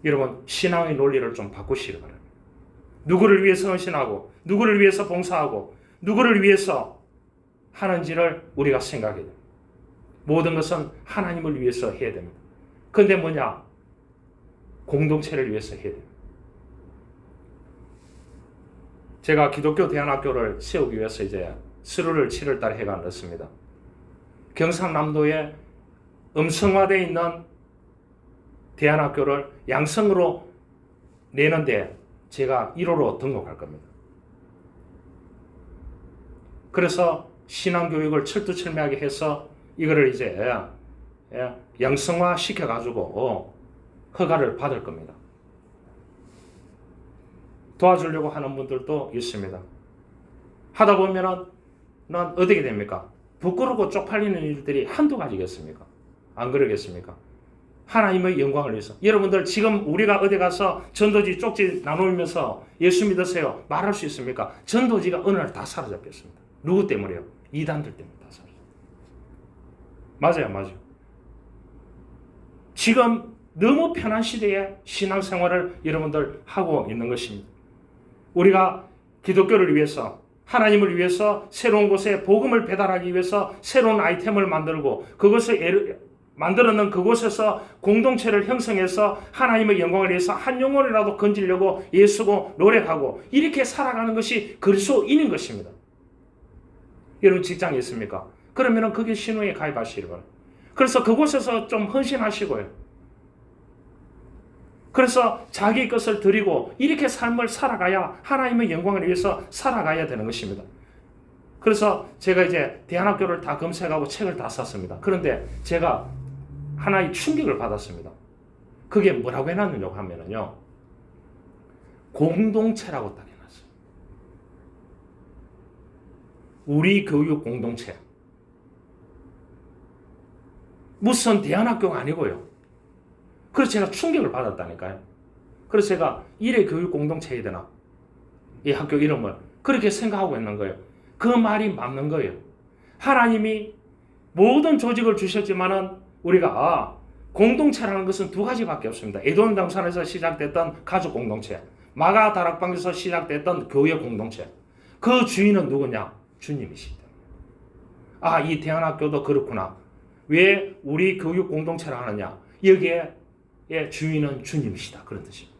여러분, 신앙의 논리를 좀 바꾸시기 바랍니다. 누구를 위해서 헌신하고 누구를 위해서 봉사하고 누구를 위해서 하는지를 우리가 생각해야 됩니다. 모든 것은 하나님을 위해서 해야 됩니다. 그런데 뭐냐? 공동체를 위해서 해야 됩니다. 제가 기독교 대안학교를 세우기 위해서 이제 수료를 7월 달에 해가 넣었습니다. 경상남도에 음성화되어 있는 대안학교를 양성으로 내는데 제가 1호로 등록할 겁니다. 그래서 신앙교육을 철두철미하게 해서 이거를 이제 양성화 시켜가지고 허가를 받을 겁니다. 도와주려고 하는 분들도 있습니다. 하다 보면은 난 어떻게 됩니까? 부끄럽고 쪽팔리는 일들이 한두 가지겠습니까? 안 그러겠습니까? 하나님의 영광을 위해서. 여러분들 지금 우리가 어디 가서 전도지 쪽지 나누면서 예수 믿으세요 말할 수 있습니까? 전도지가 어느 날 다 사라졌겠습니다. 누구 때문에요? 이단들 때문에 다 사라졌어요. 맞아요, 맞아요. 지금 너무 편한 시대에 신앙생활을 여러분들 하고 있는 것입니다. 우리가 기독교를 위해서, 하나님을 위해서 새로운 곳에 복음을 배달하기 위해서 새로운 아이템을 만들고 그것을 만들어낸 그곳에서 공동체를 형성해서 하나님의 영광을 위해서 한 영혼이라도 건지려고 애쓰고 노력하고 이렇게 살아가는 것이 그리스도인인 것입니다. 여러분 직장에 있습니까? 그러면 그게 신우에 가입하시기 바랍니다. 그래서 그곳에서 좀 헌신하시고요. 그래서 자기 것을 드리고 이렇게 삶을 살아가야 하나님의 영광을 위해서 살아가야 되는 것입니다. 그래서 제가 이제 대안학교를 다 검색하고 책을 다 샀습니다. 그런데 제가 하나의 충격을 받았습니다. 그게 뭐라고 해놨느냐고 하면은요, 공동체라고 딱 해놨어요. 우리 교육 공동체. 무슨 대안학교가 아니고요. 그래서 제가 충격을 받았다니까요. 그래서 제가 이래 교육 공동체 해야 되나? 이 학교 이름을 그렇게 생각하고 있는 거예요. 그 말이 맞는 거예요. 하나님이 모든 조직을 주셨지만은 우리가 공동체라는 것은 두 가지밖에 없습니다. 에돔 동산에서 시작됐던 가족 공동체, 마가 다락방에서 시작됐던 교회 공동체. 그 주인은 누구냐? 주님이시다. 아, 이 대안학교도 그렇구나. 왜 우리 교육 공동체를 하느냐? 여기에 주인은 주님이시다. 그런 뜻입니다.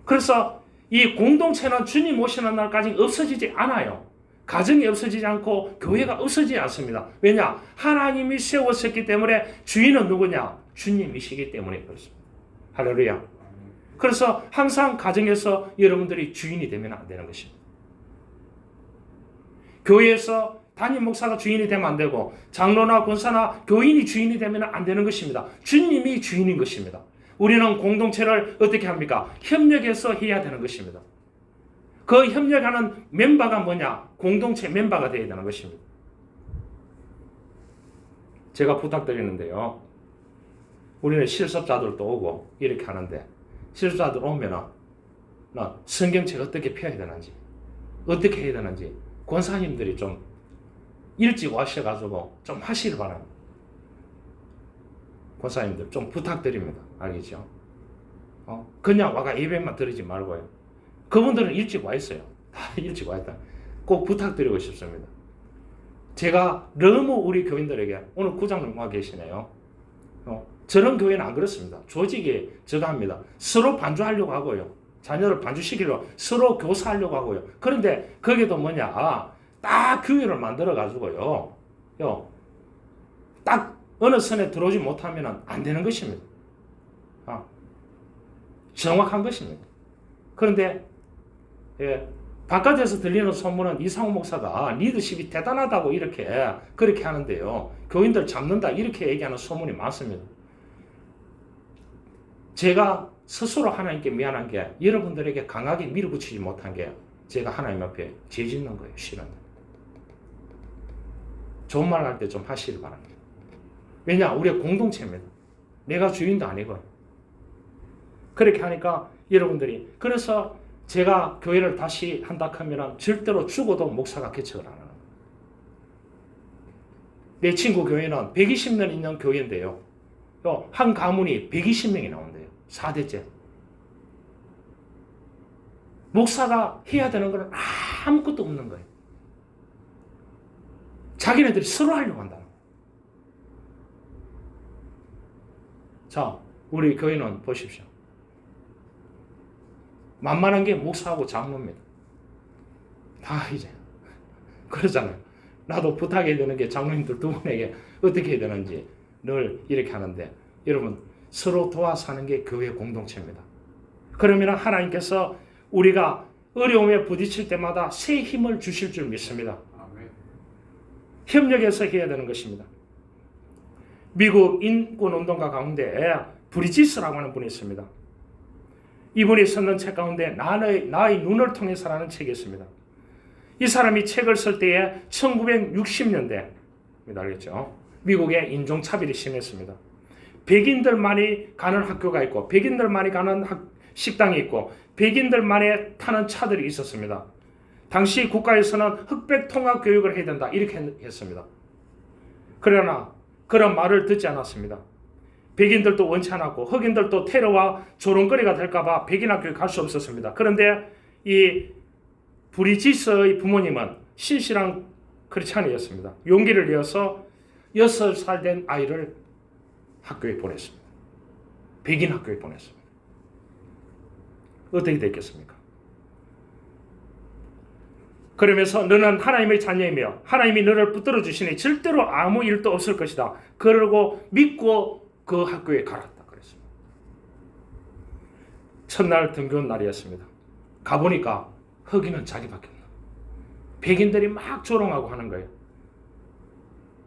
그래서 이 공동체는 주님 오시는 날까지 없어지지 않아요. 가정이 없어지지 않고 교회가 없어지지 않습니다. 왜냐? 하나님이 세웠었기 때문에 주인은 누구냐? 주님이시기 때문에 그렇습니다. 할렐루야. 그래서 항상 가정에서 여러분들이 주인이 되면 안 되는 것입니다. 교회에서 담임 목사가 주인이 되면 안 되고 장로나 권사나 교인이 주인이 되면 안 되는 것입니다. 주님이 주인인 것입니다. 우리는 공동체를 어떻게 합니까? 협력해서 해야 되는 것입니다. 그 협력하는 멤버가 뭐냐? 공동체 멤버가 되어야 되는 것입니다. 제가 부탁드리는데요. 우리는 실습자들도 오고 이렇게 하는데 실습자들 오면은 성경책 어떻게 펴야 되는지 어떻게 해야 되는지 권사님들이 좀 일찍 와셔가지고 좀 하시길 바랍니다. 권사님들 좀 부탁드립니다. 알겠죠? 그냥 와가 예배만 드리지 말고요. 그분들은 일찍 와 있어요. 다 일찍 와 있다. 꼭 부탁드리고 싶습니다. 제가 너무 우리 교인들에게 오늘 구장님 와 계시네요. 저런 교회는 안 그렇습니다. 조직이 저거 합니다. 서로 반주하려고 하고요. 자녀를 반주시키려고 서로 교사하려고 하고요. 그런데 거기도 뭐냐, 딱 교회를 만들어 가지고요. 딱 어느 선에 들어오지 못하면 안 되는 것입니다. 정확한 것입니다. 그런데 바깥에서 들리는 소문은 이상호 목사가 리더십이 대단하다고 그렇게 하는데요. 교인들 잡는다 이렇게 얘기하는 소문이 많습니다. 제가 스스로 하나님께 미안한 게 여러분들에게 강하게 밀어붙이지 못한 게 제가 하나님 앞에 죄 짓는 거예요. 실은. 좋은 말 할 때 좀 하시길 바랍니다. 왜냐? 우리의 공동체입니다. 내가 주인도 아니고. 그렇게 하니까 여러분들이, 그래서 제가 교회를 다시 한다 하면 절대로 죽어도 목사가 개척을 안 하는 거예요. 내 친구 교회는 120년 있는 교회인데요. 한 가문이 120명이 나온대요. 4대째. 목사가 해야 되는 건 아무것도 없는 거예요. 자기네들이 서로 하려고 한다. 자, 우리 교회는 보십시오. 만만한 게 목사하고 장로입니다. 다 이제 그러잖아요. 나도 부탁해야 되는 게 장로님들 두 분에게 어떻게 해야 되는지 늘 이렇게 하는데, 여러분 서로 도와서 하는 게 교회 공동체입니다. 그러면 하나님께서 우리가 어려움에 부딪힐 때마다 새 힘을 주실 줄 믿습니다. 협력해서 해야 되는 것입니다. 미국 인권운동가 가운데 브리지스라고 하는 분이 있습니다. 이분이 썼는 책 가운데 나의 눈을 통해서라는 책이 있습니다. 이 사람이 책을 쓸 때에 1960년대, 알겠죠? 미국의 인종차별이 심했습니다. 백인들만이 가는 학교가 있고, 백인들만이 가는 식당이 있고, 백인들만이 타는 차들이 있었습니다. 당시 국가에서는 흑백 통합 교육을 해야 된다 이렇게 했습니다. 그러나 그런 말을 듣지 않았습니다. 백인들도 원치 않았고 흑인들도 테러와 조롱거리가 될까봐 백인 학교에 갈 수 없었습니다. 그런데 이 브리지스의 부모님은 신실한 크리스찬이었습니다. 용기를 내어서 6살 된 아이를 학교에 보냈습니다. 백인 학교에 보냈습니다. 어떻게 됐겠습니까? 그러면서 너는 하나님의 자녀이며 하나님이 너를 붙들어 주시니 절대로 아무 일도 없을 것이다. 그러고 믿고 그 학교에 갈았다 그랬습니다. 첫날 등교한 날이었습니다. 가보니까 흑인은 자기밖에 없나. 백인들이 막 조롱하고 하는 거예요.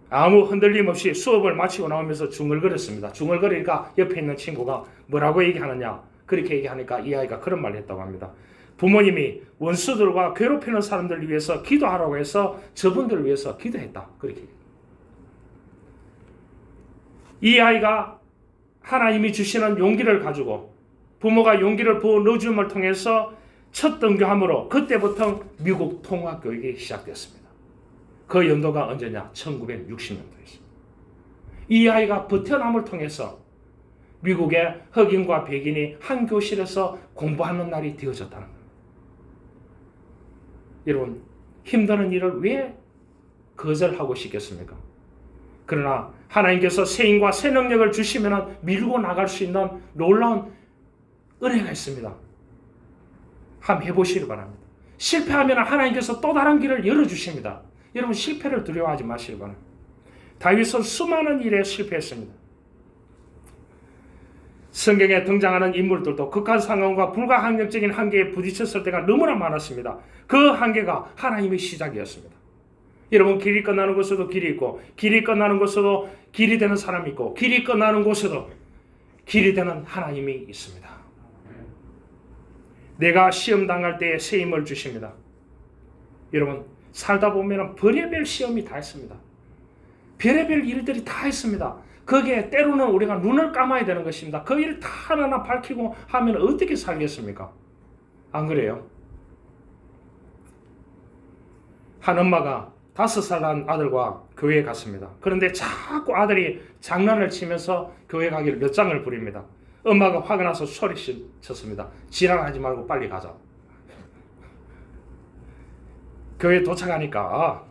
아무 흔들림 없이 수업을 마치고 나오면서 중얼거렸습니다. 중얼거리니까 옆에 있는 친구가 뭐라고 얘기하느냐, 그렇게 얘기하니까 이 아이가 그런 말을 했다고 합니다. 부모님이 원수들과 괴롭히는 사람들을 위해서 기도하라고 해서 저분들을 위해서 기도했다. 그렇게. 이 아이가 하나님이 주시는 용기를 가지고 부모가 용기를 부어 넣어줌을 통해서 첫 등교함으로 그때부터 미국 통합교육이 시작됐습니다. 그 연도가 언제냐? 1960년도였습니다. 이 아이가 버텨남을 통해서 미국의 흑인과 백인이 한 교실에서 공부하는 날이 되어졌다는 겁니다. 여러분, 힘드는 일을 왜 거절하고 싶겠습니까? 그러나 하나님께서 새 힘과 새 능력을 주시면 밀고 나갈 수 있는 놀라운 은혜가 있습니다. 한번 해보시기 바랍니다. 실패하면 하나님께서 또 다른 길을 열어주십니다. 여러분, 실패를 두려워하지 마시기 바랍니다. 다윗은 수많은 일에 실패했습니다. 성경에 등장하는 인물들도 극한 상황과 불가항력적인 한계에 부딪혔을 때가 너무나 많았습니다. 그 한계가 하나님의 시작이었습니다. 여러분, 길이 끝나는 곳에도 길이 있고, 길이 끝나는 곳에도 길이 되는 사람이 있고, 길이 끝나는 곳에도 길이 되는 하나님이 있습니다. 내가 시험 당할 때에 새 힘을 주십니다. 여러분, 살다 보면 별의별 시험이 다 있습니다. 별의별 일들이 다 있습니다. 거기에 때로는 우리가 눈을 감아야 되는 것입니다. 그 일을 다 하나하나 밝히고 하면 어떻게 살겠습니까? 안 그래요? 한 엄마가 5살 난 아들과 교회에 갔습니다. 그런데 자꾸 아들이 장난을 치면서 교회 가기를 몇 장을 부립니다. 엄마가 화가 나서 소리쳤습니다. 지랄하지 말고 빨리 가자. 교회에 도착하니까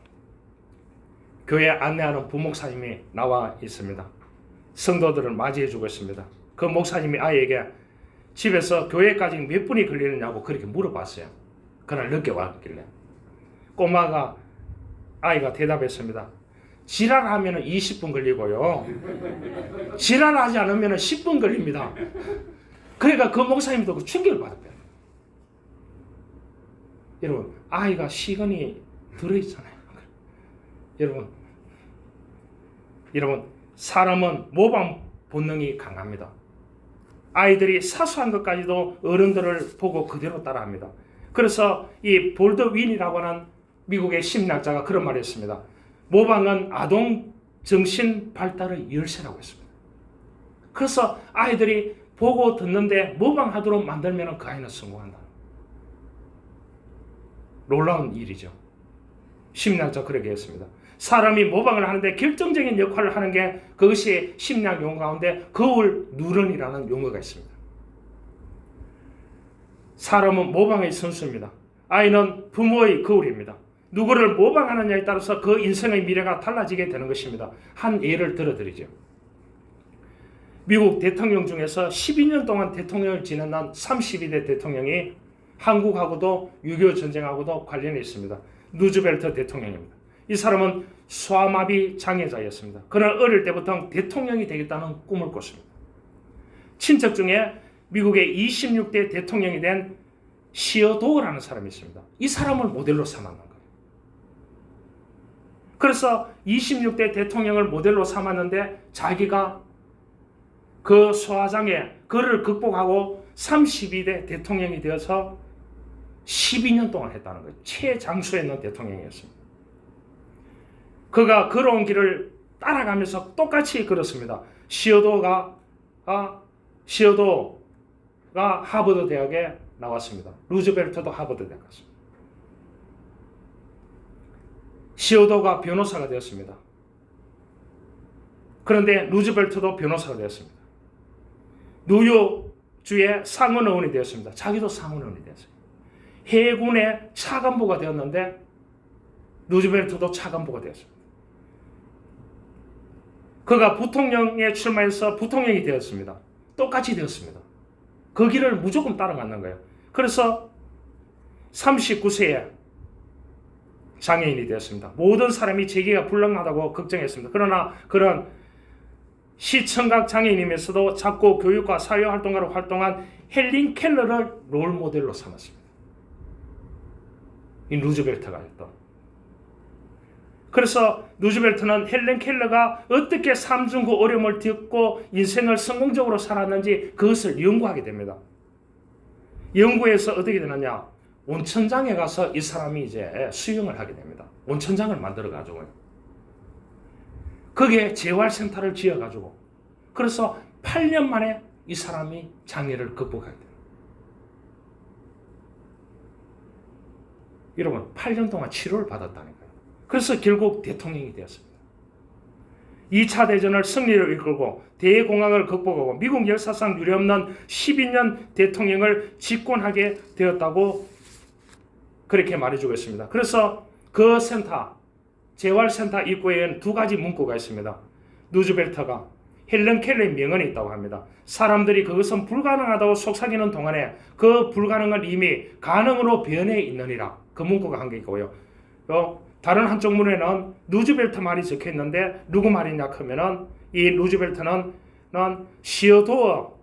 교회 안내하는 부목사님이 나와 있습니다. 성도들을 맞이해주고 있습니다. 그 목사님이 아이에게 집에서 교회까지 몇 분이 걸리느냐고 그렇게 물어봤어요. 그날 늦게 왔길래. 꼬마가 아이가 대답했습니다. 지랄하면 20분 걸리고요. 지랄하지 않으면 10분 걸립니다. 그러니까 그 목사님도 충격을 받았대요. 여러분, 아이가 시간이 들어있잖아요. 여러분, 사람은 모방 본능이 강합니다. 아이들이 사소한 것까지도 어른들을 보고 그대로 따라합니다. 그래서 이 볼드윈이라고 하는 미국의 심리학자가 그런 말을 했습니다. 모방은 아동 정신 발달의 열쇠라고 했습니다. 그래서 아이들이 보고 듣는데 모방하도록 만들면 그 아이는 성공한다. 놀라운 일이죠. 심리학자 그렇게 했습니다. 사람이 모방을 하는데 결정적인 역할을 하는 게 그것이 심리학 용어 가운데 거울 누런이라는 용어가 있습니다. 사람은 모방의 선수입니다. 아이는 부모의 거울입니다. 누구를 모방하느냐에 따라서 그 인생의 미래가 달라지게 되는 것입니다. 한 예를 들어드리죠. 미국 대통령 중에서 12년 동안 대통령을 지낸한 32대 대통령이 한국하고도 6.25 전쟁하고도 관련이 있습니다. 루즈벨트 대통령입니다. 이 사람은 소아마비 장애자였습니다. 그러나 어릴 때부터 대통령이 되겠다는 꿈을 꿨습니다. 친척 중에 미국의 26대 대통령이 된 시어도어라는 사람이 있습니다. 이 사람을 모델로 삼았는 거예요. 그래서 26대 대통령을 모델로 삼았는데 자기가 그 소아장애, 그를 극복하고 32대 대통령이 되어서 12년 동안 했다는 거예요. 최장수에 있는 대통령이었습니다. 그가 걸어온 길을 따라가면서 똑같이 걸었습니다. 시어도가 하버드 대학에 나왔습니다. 루즈벨트도 하버드 대학 갔습니다. 시어도가 변호사가 되었습니다. 그런데 루즈벨트도 변호사가 되었습니다. 뉴욕주의 상원의원이 되었습니다. 자기도 상원의원이 되었어요. 해군의 차관보가 되었는데 루즈벨트도 차관보가 되었습니다. 그가 부통령에 출마해서 부통령이 되었습니다. 똑같이 되었습니다. 그 길을 무조건 따라가는 거예요. 그래서 39세에 장애인이 되었습니다. 모든 사람이 재기가 불능하다고 걱정했습니다. 그러나 그런 시청각 장애인이면서도 작고 교육과 사회활동가로 활동한 헬린 켈러를 롤모델로 삼았습니다. 이 루즈벨트가 했던. 그래서 루즈벨트는 헬렌 켈러가 어떻게 삶중고 어려움을 겪고 인생을 성공적으로 살았는지 그것을 연구하게 됩니다. 연구해서 어떻게 되느냐? 온천장에 가서 이 사람이 이제 수영을 하게 됩니다. 온천장을 만들어가지고요. 거기에 재활센터를 지어가지고 그래서 8년 만에 이 사람이 장애를 극복하게 됩니다. 여러분 8년 동안 치료를 받았다니까요. 그래서 결국 대통령이 되었습니다. 2차 대전을 승리로 이끌고 대공황을 극복하고 미국 역사상 유례없는 12년 대통령을 집권하게 되었다고 그렇게 말해주고 있습니다. 그래서 그 센터, 재활센터 입구에는 두 가지 문구가 있습니다. 루즈벨트가 헬렌 켈러의 명언이 있다고 합니다. 사람들이 그것은 불가능하다고 속삭이는 동안에 그 불가능은 이미 가능으로 변해 있느니라. 그 문구가 한 개 있고요. 다른 한쪽 문에는 루즈벨트 말이 적혀 있는데 누구 말이냐 하면은 이 루즈벨트는 시어도어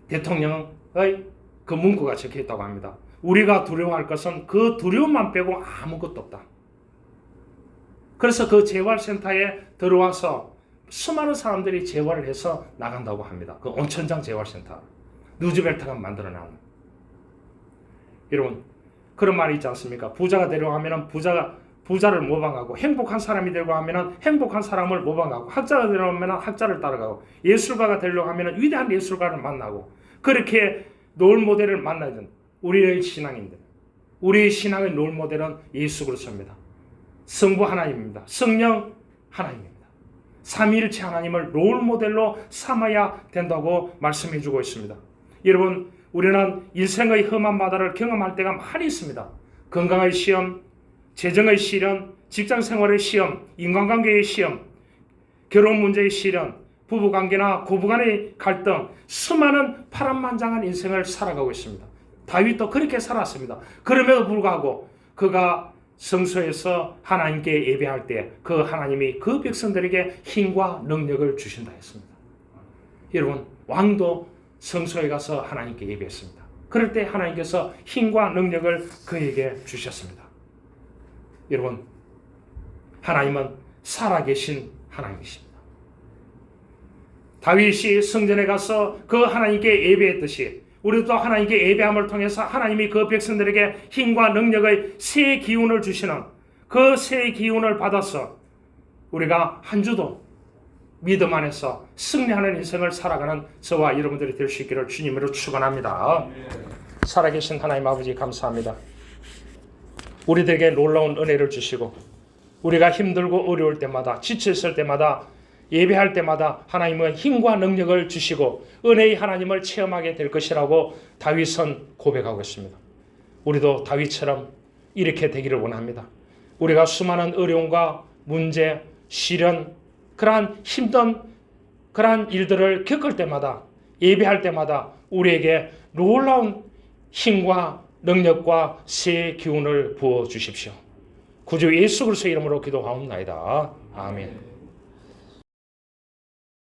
대통령의 그 문구가 적혀 있다고 합니다. 우리가 두려워할 것은 그 두려움만 빼고 아무것도 없다. 그래서 그 재활센터에 들어와서 수많은 사람들이 재활을 해서 나간다고 합니다. 그 온천장 재활센터 루즈벨트가 만들어낸. 여러분 그런 말이 있지 않습니까? 부자가 되려고 하면 부자를 모방하고 행복한 사람이 되려고 하면 행복한 사람을 모방하고 학자가 되려고 하면 학자를 따라가고 예술가가 되려고 하면 위대한 예술가를 만나고 그렇게 롤 모델을 만나야 된다. 우리의 신앙인들, 우리 신앙의 롤모델은 예수 그리스도입니다. 성부 하나님입니다. 성령 하나님입니다. 삼위일체 하나님을 롤모델로 삼아야 된다고 말씀해 주고 있습니다. 여러분, 우리는 인생의 험한 바다를 경험할 때가 많이 있습니다. 건강의 시험, 재정의 시련, 직장생활의 시험, 인간관계의 시험, 결혼 문제의 시련, 부부관계나 고부간의 갈등, 수많은 파란만장한 인생을 살아가고 있습니다. 다윗도 그렇게 살았습니다. 그럼에도 불구하고 그가 성소에서 하나님께 예배할 때 그 하나님이 그 백성들에게 힘과 능력을 주신다 했습니다. 여러분, 왕도 성소에 가서 하나님께 예배했습니다. 그럴 때 하나님께서 힘과 능력을 그에게 주셨습니다. 여러분, 하나님은 살아계신 하나님이십니다. 다윗이 성전에 가서 그 하나님께 예배했듯이 우리도 하나님께 예배함을 통해서 하나님이 그 백성들에게 힘과 능력의 새 기운을 주시는 그 새 기운을 받아서 우리가 한 주도 믿음 안에서 승리하는 인생을 살아가는 저와 여러분들이 될 수 있기를 주님으로 축원합니다. 살아계신 하나님 아버지 감사합니다. 우리들에게 놀라운 은혜를 주시고 우리가 힘들고 어려울 때마다 지쳤을 때마다 예배할 때마다 하나님은 힘과 능력을 주시고 은혜의 하나님을 체험하게 될 것이라고 다윗은 고백하고 있습니다. 우리도 다윗처럼 이렇게 되기를 원합니다. 우리가 수많은 어려움과 문제, 시련, 그러한 힘든 그러한 일들을 겪을 때마다 예배할 때마다 우리에게 놀라운 힘과 능력과 새 기운을 부어 주십시오. 구주 예수 그리스도의 이름으로 기도하옵나이다. 아멘.